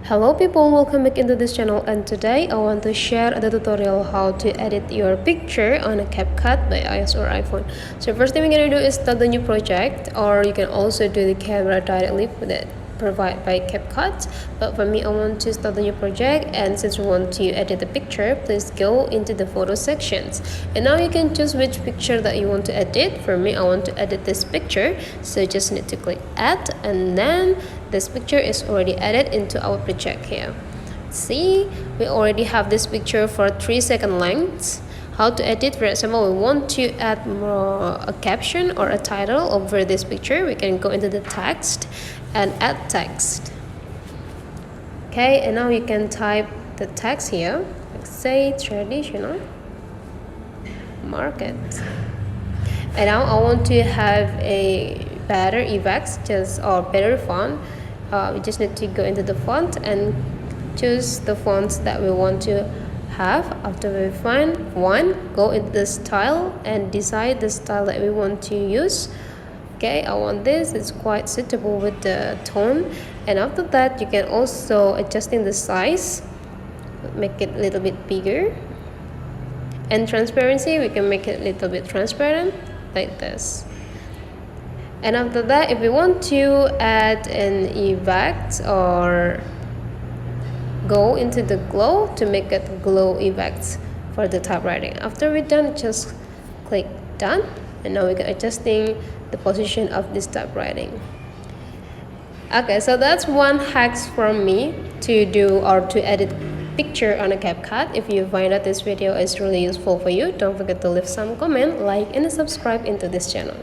Hello people, welcome back into this channel, and today I want to share the tutorial how to edit your picture on a CapCut by iOS or iPhone. So first thing we're gonna do is start the new project, or you can also do the camera directly with it provided by CapCut. But for me, I want to start the new project, and since we want to edit the picture, please go into the photo sections. And now you can choose which picture that you want to edit. For me, I want to edit this picture, so you just need to click add, and then this picture is already added into our project here. See, we already have this picture for 3-second length. How to edit? For example, we want to add more a caption or a title over this picture. We can go into the text and add text. Okay, and now you can type the text here, like say traditional market. And now I want to have a better effects, or better font. We just need to go into the font and choose the fonts that we want to have. After we find one, go into the style and decide the style that we want to use. Okay, I want this, it's quite suitable with the tone. And after that, you can also adjusting the size, make it a little bit bigger. And transparency, we can make it a little bit transparent like this. And after that, if we want to add an effect or go into the glow to make it glow effects for the typewriting. After we're done, just click done, and now we're adjusting the position of this typewriting. Okay, so that's one hacks from me to do or to edit picture on a CapCut. If you find that this video is really useful for you, don't forget to leave some comment, like, and subscribe into this channel.